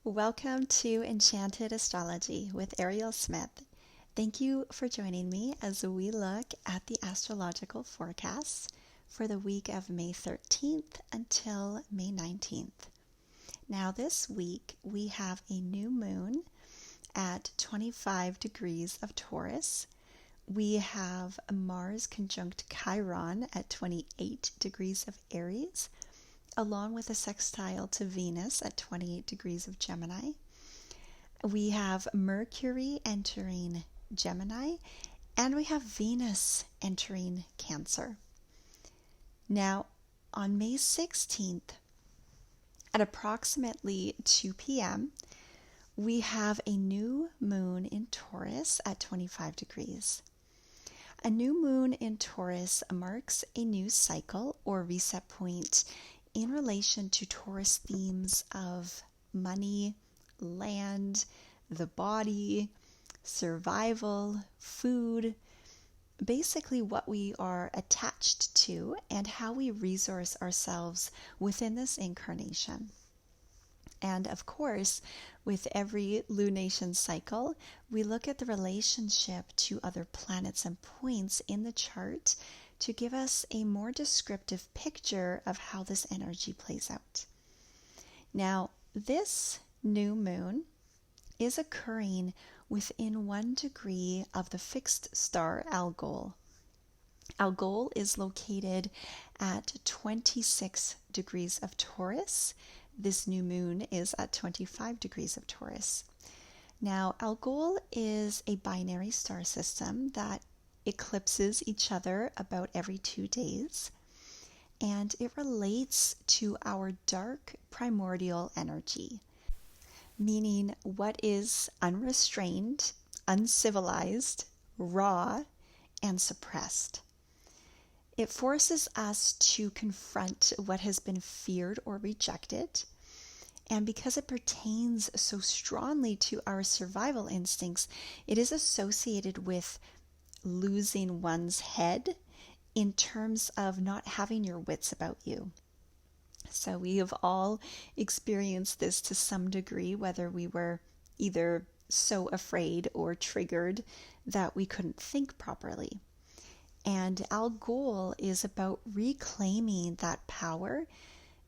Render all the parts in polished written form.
Welcome to Enchanted Astrology with Ariel Smith. Thank you for joining me as we look at the astrological forecasts for the week of May 13th until May 19th. Now this week we have a new moon at 25 degrees of Taurus. We have Mars conjunct Chiron at 28 degrees of Aries, along with a sextile to Venus at 28 degrees of Gemini. We have Mercury entering Gemini, and we have Venus entering Cancer. Now, on May 16th, at approximately 2 p.m., we have a new moon in Taurus at 25 degrees. A new moon in Taurus marks a new cycle or reset point in relation to Taurus themes of money, land, the body, survival, food, basically what we are attached to and how we resource ourselves within this incarnation. And of course, with every lunation cycle, we look at the relationship to other planets and points in the chart to give us a more descriptive picture of how this energy plays out. Now, this new moon is occurring within 1 degree of the fixed star Algol. Algol is located at 26 degrees of Taurus. This new moon is at 25 degrees of Taurus. Now, Algol is a binary star system that eclipses each other about every 2 days, and it relates to our dark primordial energy, meaning what is unrestrained, uncivilized, raw, and suppressed. It forces us to confront what has been feared or rejected, and because it pertains so strongly to our survival instincts, it is associated with losing one's head in terms of not having your wits about you. So we have all experienced this to some degree, whether we were either so afraid or triggered that we couldn't think properly. And Algol is about reclaiming that power,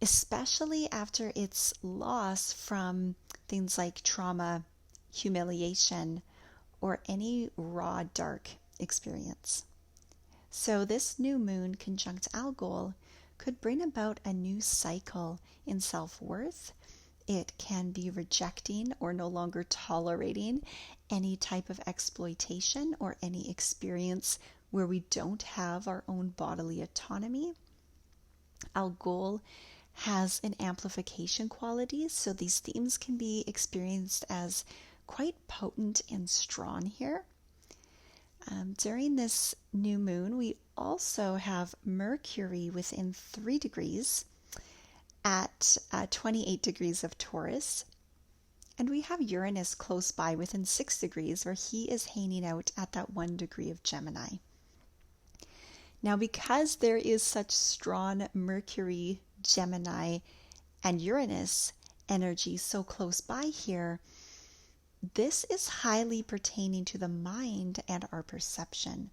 especially after its loss from things like trauma, humiliation, or any raw dark experience. So this new moon conjunct Algol could bring about a new cycle in self-worth. It can be rejecting or no longer tolerating any type of exploitation or any experience where we don't have our own bodily autonomy. Algol has an amplification quality, so these themes can be experienced as quite potent and strong here. During this new moon, we also have Mercury within 3 degrees at 28 degrees of Taurus. And we have Uranus close by within 6 degrees, where he is hanging out at that 1 degree of Gemini. Now, because there is such strong Mercury, Gemini, and Uranus energy so close by here, this is highly pertaining to the mind and our perception.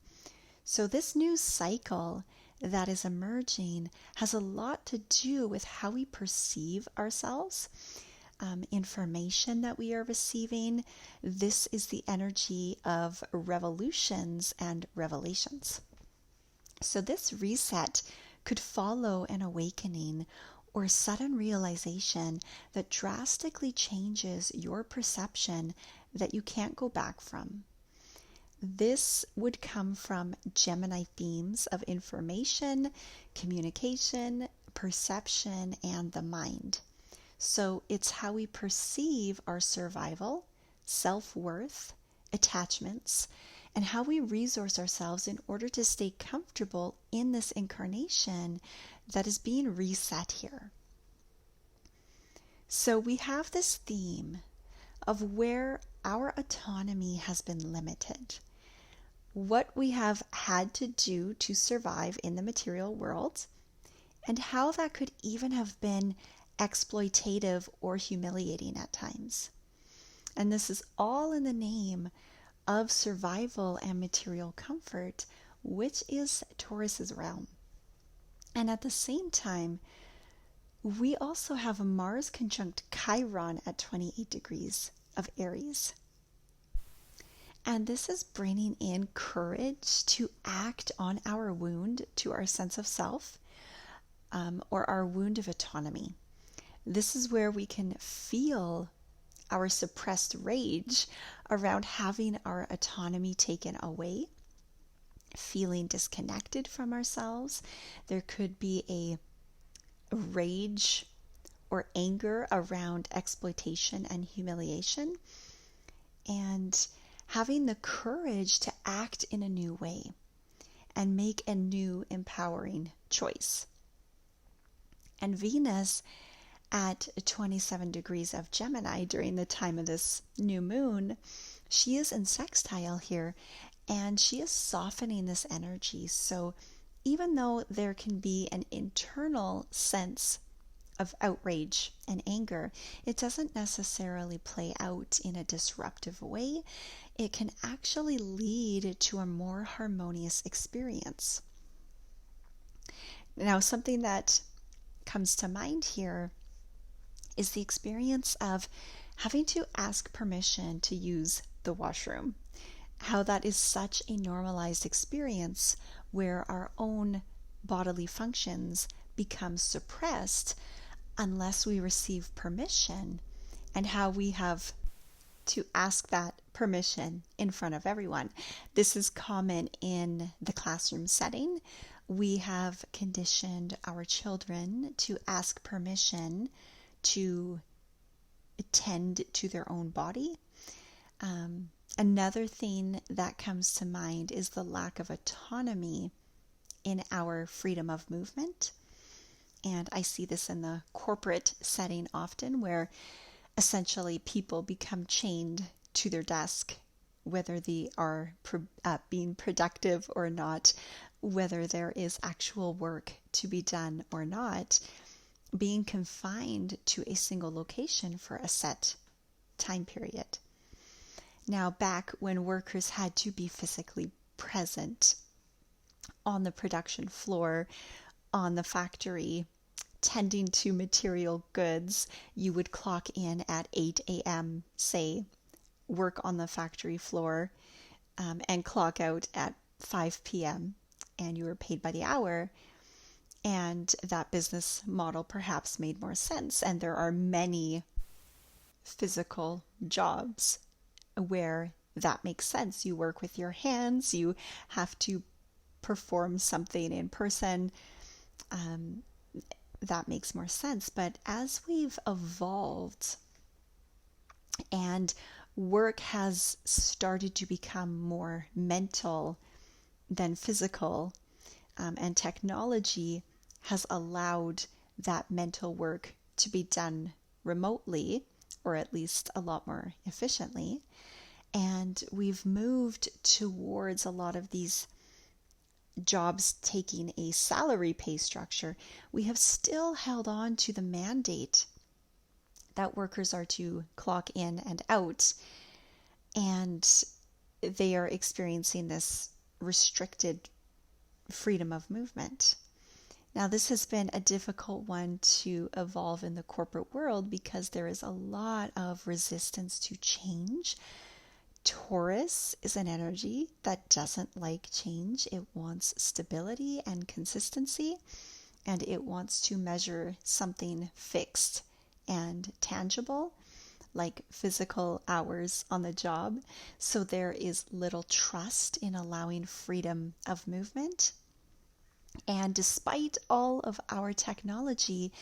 So this new cycle that is emerging has a lot to do with how we perceive ourselves, information that we are receiving. This is the energy of revolutions and revelations. So this reset could follow an awakening or sudden realization that drastically changes your perception that you can't go back from. This would come from Gemini themes of information, communication, perception, and the mind. So it's how we perceive our survival, self-worth, attachments, and how we resource ourselves in order to stay comfortable in this incarnation that is being reset here. So we have this theme of where our autonomy has been limited, what we have had to do to survive in the material world, and how that could even have been exploitative, or humiliating at times. And this is all in the name of survival and material comfort, which is Taurus's realm. And at the same time, we also have a Mars conjunct Chiron at 28 degrees of Aries. And this is bringing in courage to act on our wound to our sense of self, or our wound of autonomy. This is where we can feel our suppressed rage around having our autonomy taken away, feeling disconnected from ourselves. There could be a rage or anger around exploitation and humiliation, and having the courage to act in a new way and make a new empowering choice. And Venus at 27 degrees of Gemini during the time of this new moon, she is in sextile here, and she is softening this energy. So even though there can be an internal sense of outrage and anger, it doesn't necessarily play out in a disruptive way. It can actually lead to a more harmonious experience. Now, something that comes to mind here is the experience of having to ask permission to use the washroom. How that is such a normalized experience where our own bodily functions become suppressed unless we receive permission, and how we have to ask that permission in front of everyone. This is common in the classroom setting. We have conditioned our children to ask permission to tend to their own body. Another thing that comes to mind is the lack of autonomy in our freedom of movement. And I see this in the corporate setting often, where essentially people become chained to their desk, whether they are being productive or not, whether there is actual work to be done or not, being confined to a single location for a set time period. Now, back when workers had to be physically present on the production floor, on the factory, tending to material goods, you would clock in at 8 a.m., say, work on the factory floor, and clock out at 5 p.m., and you were paid by the hour. And that business model perhaps made more sense. And there are many physical jobs where that makes sense. You work with your hands, you have to perform something in person. That makes more sense. But as we've evolved and work has started to become more mental than physical, and technology has allowed that mental work to be done remotely, or at least a lot more efficiently. And we've moved towards a lot of these jobs taking a salary pay structure. We have still held on to the mandate that workers are to clock in and out, and they are experiencing this restricted freedom of movement. Now, this has been a difficult one to evolve in the corporate world because there is a lot of resistance to change. Taurus is an energy that doesn't like change. It wants stability and consistency, and it wants to measure something fixed and tangible, like physical hours on the job. So there is little trust in allowing freedom of movement. And despite all of our technology,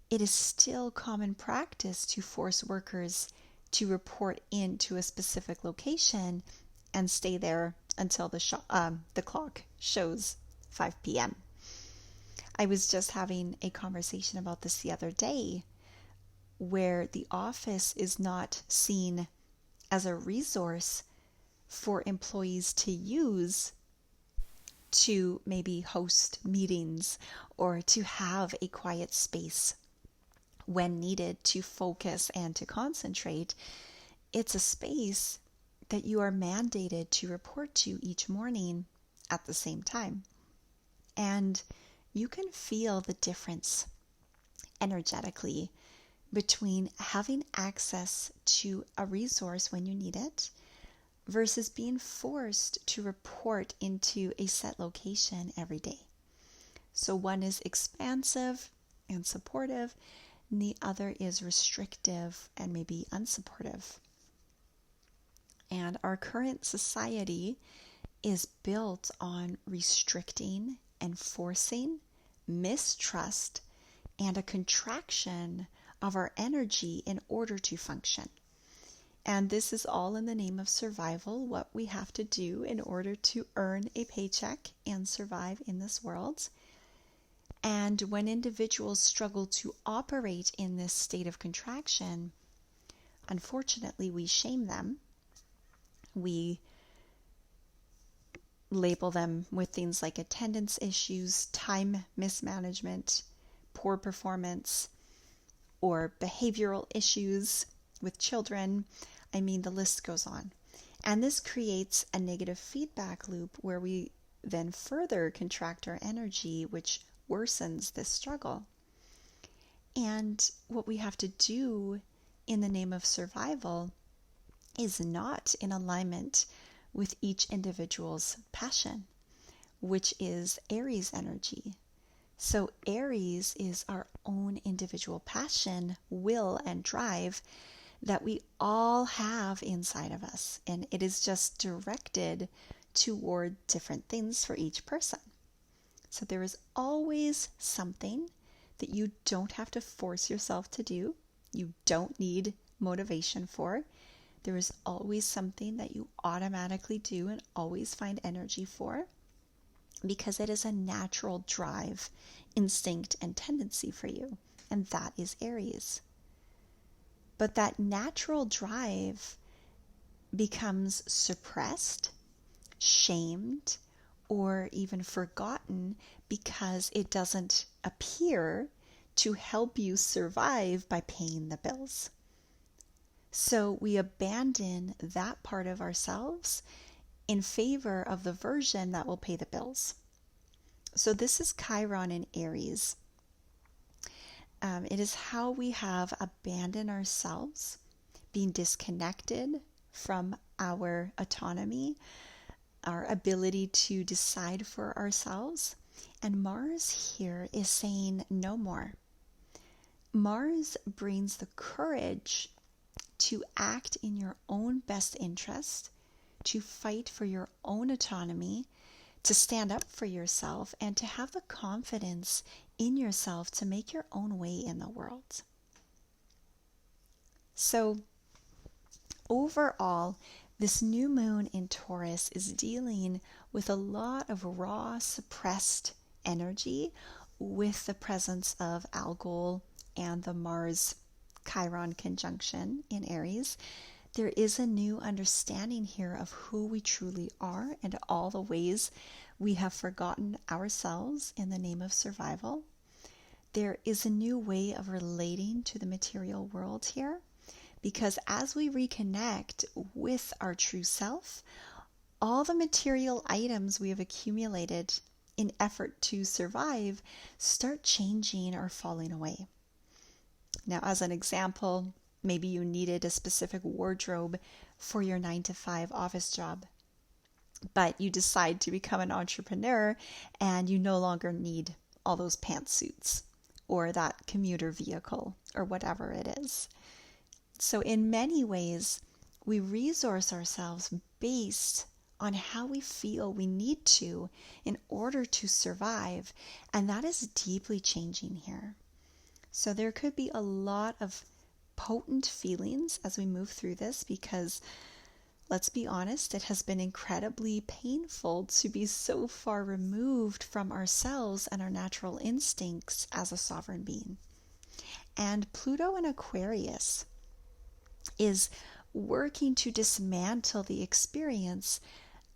it is still common practice to force workers to report into a specific location and stay there until the clock shows 5 p.m. I was just having a conversation about this the other day, where the office is not seen as a resource for employees to use to maybe host meetings or to have a quiet space when needed to focus and to concentrate. It's a space that you are mandated to report to each morning at the same time. And you can feel the difference energetically between having access to a resource when you need it versus being forced to report into a set location every day. So one is expansive and supportive, and the other is restrictive and maybe unsupportive. And our current society is built on restricting, enforcing, mistrust, and a contraction of our energy in order to function. And this is all in the name of survival, what we have to do in order to earn a paycheck and survive in this world. And when individuals struggle to operate in this state of contraction, unfortunately, we shame them. We label them with things like attendance issues, time mismanagement, poor performance, or behavioral issues with children. I mean, the list goes on. And this creates a negative feedback loop where we then further contract our energy, which worsens this struggle. And what we have to do in the name of survival is not in alignment with each individual's passion, which is Aries energy. So Aries is our own individual passion, will, and drive that we all have inside of us. And it is just directed toward different things for each person. So there is always something that you don't have to force yourself to do. You don't need motivation for. There is always something that you automatically do and always find energy for, because it is a natural drive, instinct, and tendency for you. And that is Aries. But that natural drive becomes suppressed, shamed, or even forgotten because it doesn't appear to help you survive by paying the bills. So we abandon that part of ourselves in favor of the version that will pay the bills. So this is Chiron in Aries. It is how we have abandoned ourselves, being disconnected from our autonomy, our ability to decide for ourselves. And Mars here is saying no more. Mars brings the courage to act in your own best interest, to fight for your own autonomy, to stand up for yourself, and to have the confidence in yourself to make your own way in the world. So overall, this new moon in Taurus is dealing with a lot of raw, suppressed energy with the presence of Algol and the Mars-Chiron conjunction in Aries. There is a new understanding here of who we truly are and all the ways we have forgotten ourselves in the name of survival. There is a new way of relating to the material world here, because as we reconnect with our true self, all the material items we have accumulated in effort to survive start changing or falling away. Now, as an example, maybe you needed a specific wardrobe for your 9-to-5 office job, but you decide to become an entrepreneur and you no longer need all those pantsuits or that commuter vehicle or whatever it is. So in many ways, we resource ourselves based on how we feel we need to in order to survive, and that is deeply changing here. So there could be a lot of potent feelings as we move through this, because let's be honest, it has been incredibly painful to be so far removed from ourselves and our natural instincts as a sovereign being. And Pluto in Aquarius is working to dismantle the experience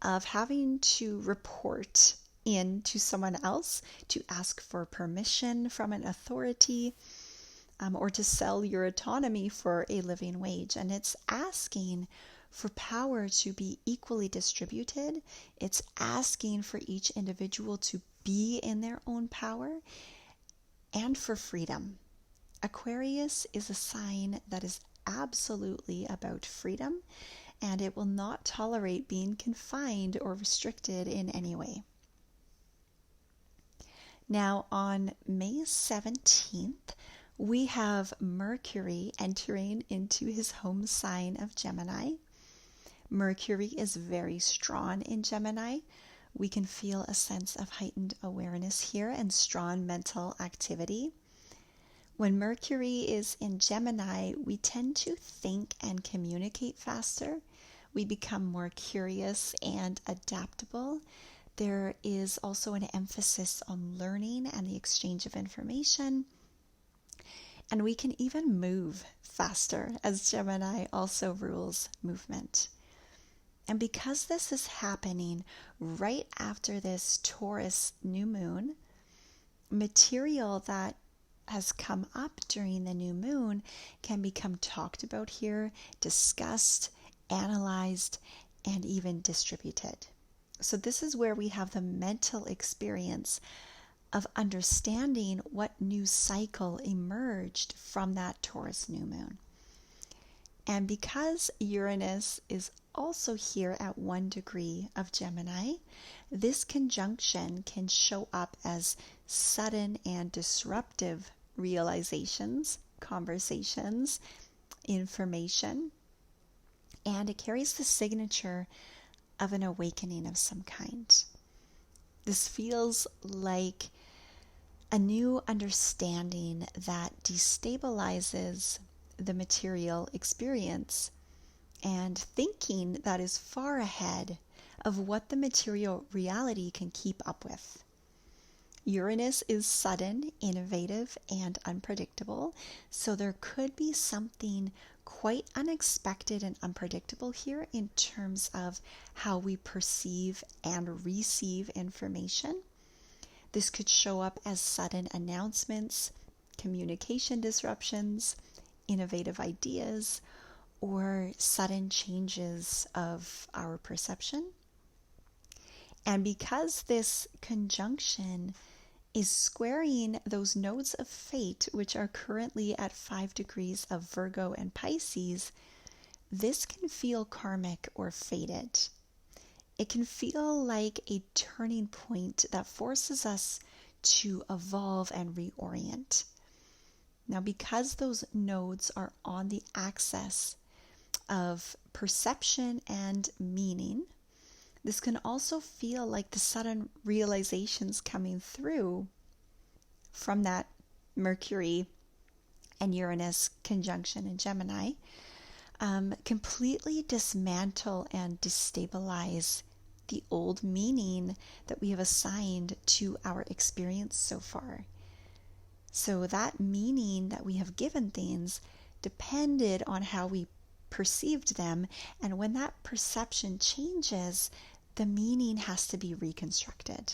of having to report in to someone else, to ask for permission from an authority, or to sell your autonomy for a living wage. And it's asking for power to be equally distributed. It's asking for each individual to be in their own power and for freedom. Aquarius is a sign that is absolutely about freedom, and it will not tolerate being confined or restricted in any way. Now, on May 17th, we have Mercury entering into his home sign of Gemini. Mercury is very strong in Gemini. We can feel a sense of heightened awareness here and strong mental activity. When Mercury is in Gemini, we tend to think and communicate faster. We become more curious and adaptable. There is also an emphasis on learning and the exchange of information. And we can even move faster, as Gemini also rules movement. And because this is happening right after this Taurus New Moon, material that has come up during the new moon can become talked about here, discussed, analyzed, and even distributed. So this is where we have the mental experience of understanding what new cycle emerged from that Taurus new moon. And because Uranus is also here at 1 degree of Gemini, this conjunction can show up as sudden and disruptive realizations, conversations, information, and it carries the signature of an awakening of some kind. This feels like a new understanding that destabilizes the material experience and thinking that is far ahead of what the material reality can keep up with. Uranus is sudden, innovative, and unpredictable, so there could be something quite unexpected and unpredictable here in terms of how we perceive and receive information. This could show up as sudden announcements, communication disruptions, innovative ideas, or sudden changes of our perception. And because this conjunction is squaring those nodes of fate, which are currently at 5 degrees of Virgo and Pisces, this can feel karmic or fated. It can feel like a turning point that forces us to evolve and reorient. Now, because those nodes are on the axis of perception and meaning, this can also feel like the sudden realizations coming through from that Mercury and Uranus conjunction in Gemini completely dismantle and destabilize the old meaning that we have assigned to our experience so far. So that meaning that we have given things depended on how we perceived them, and when that perception changes, the meaning has to be reconstructed.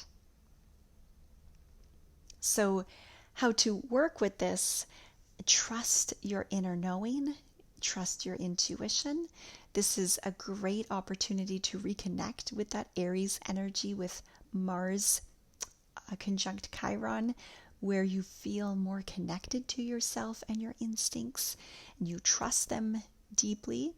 So how to work with this: trust your inner knowing, trust your intuition. This is a great opportunity to reconnect with that Aries energy with Mars conjunct Chiron, where you feel more connected to yourself and your instincts, and you trust them deeply.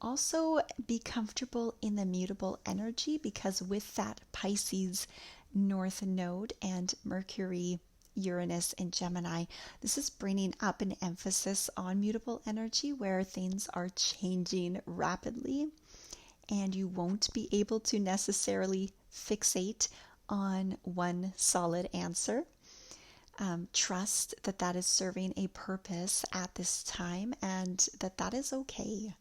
Also, be comfortable in the mutable energy, because with that Pisces North Node and Mercury Uranus in Gemini, this is bringing up an emphasis on mutable energy where things are changing rapidly, and you won't be able to necessarily fixate on one solid answer. Trust that that is serving a purpose at this time, and that is okay.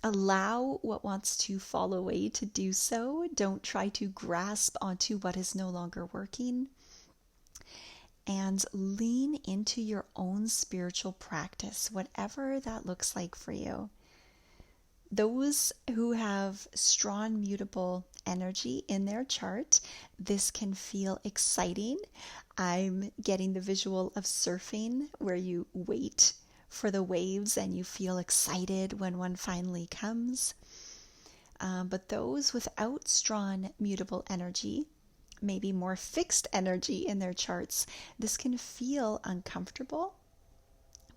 Allow what wants to fall away to do so. Don't try to grasp onto what is no longer working. And lean into your own spiritual practice, whatever that looks like for you. Those who have strong mutable energy in their chart, this can feel exciting. I'm getting the visual of surfing where you wait for the waves and you feel excited when one finally comes. But those without strong mutable energy, maybe more fixed energy in their charts, this can feel uncomfortable,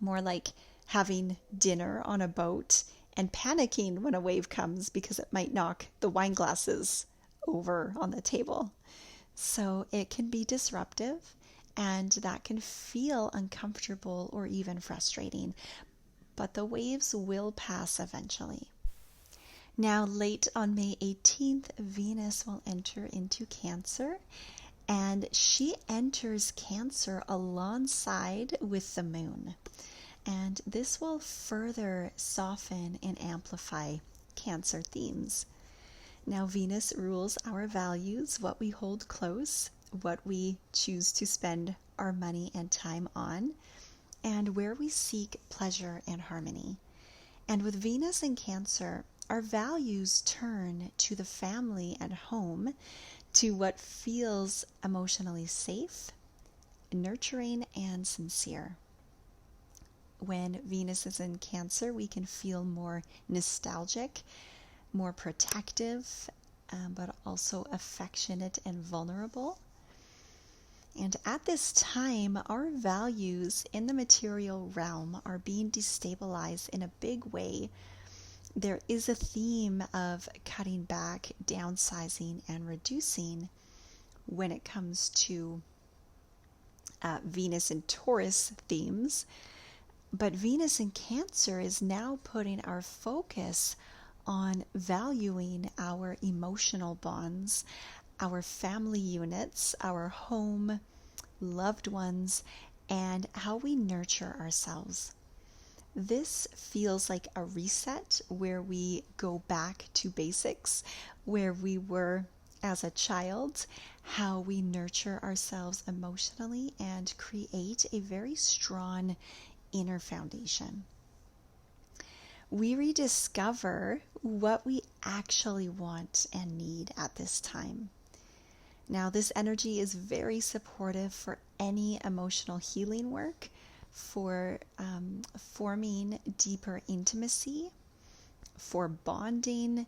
more like having dinner on a boat and panicking when a wave comes because it might knock the wine glasses over on the table. So it can be disruptive, and that can feel uncomfortable or even frustrating, but the waves will pass eventually. Now, late on May 18th, Venus will enter into Cancer, and she enters Cancer alongside with the moon. And this will further soften and amplify Cancer themes. Now, Venus rules our values, what we hold close, what we choose to spend our money and time on, and where we seek pleasure and harmony. And with Venus in Cancer, our values turn to the family and home, to what feels emotionally safe, nurturing, and sincere. When Venus is in Cancer, we can feel more nostalgic, more protective, but also affectionate and vulnerable. And at this time, our values in the material realm are being destabilized in a big way. There is a theme of cutting back, downsizing, and reducing when it comes to Venus and Taurus themes. But Venus in Cancer is now putting our focus on valuing our emotional bonds, our family units, our home, loved ones, and how we nurture ourselves. This feels like a reset where we go back to basics, where we were as a child, how we nurture ourselves emotionally and create a very strong inner foundation. We rediscover what we actually want and need at this time. Now, this energy is very supportive for any emotional healing work, for forming deeper intimacy, for bonding,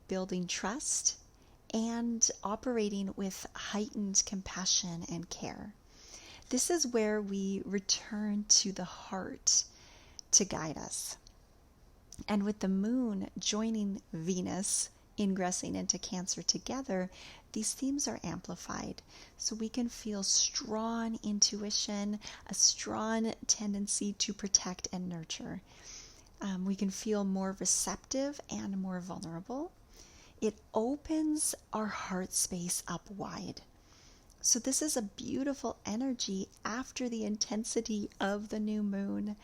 building trust, and operating with heightened compassion and care. This is where we return to the heart to guide us. And with the moon joining Venus, ingressing into Cancer together, these themes are amplified. So we can feel strong intuition, a strong tendency to protect and nurture. We can feel more receptive and more vulnerable. It opens our heart space up wide. So this is a beautiful energy after the intensity of the new moon,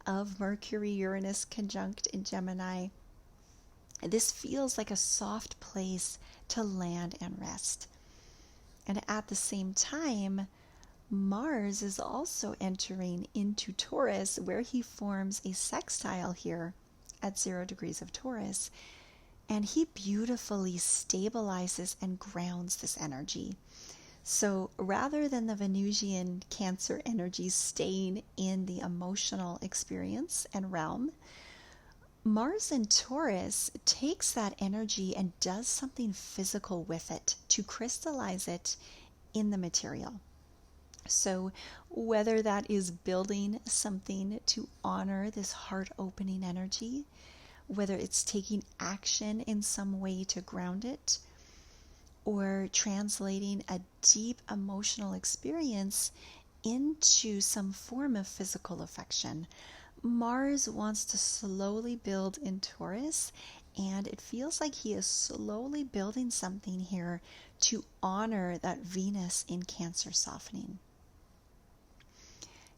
of Mercury-Uranus conjunct in Gemini. This feels like a soft place to land and rest. And at the same time, Mars is also entering into Taurus, where he forms a sextile here at 0 degrees of Taurus. And he beautifully stabilizes and grounds this energy. So rather than the Venusian Cancer energy staying in the emotional experience and realm, Mars in Taurus takes that energy and does something physical with it to crystallize it in the material. So whether that is building something to honor this heart-opening energy, whether it's taking action in some way to ground it, or translating a deep emotional experience into some form of physical affection, Mars wants to slowly build in Taurus, and it feels like he is slowly building something here to honor that Venus in Cancer softening.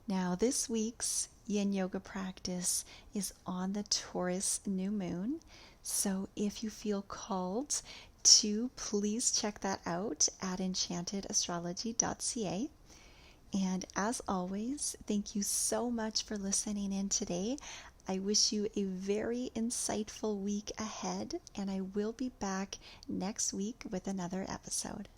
Now, this week's Yin Yoga practice is on the Taurus New Moon, so if you feel called to, please check that out at enchantedistrology.ca. And as always, thank you so much for listening in today. I wish you a very insightful week ahead, and I will be back next week with another episode.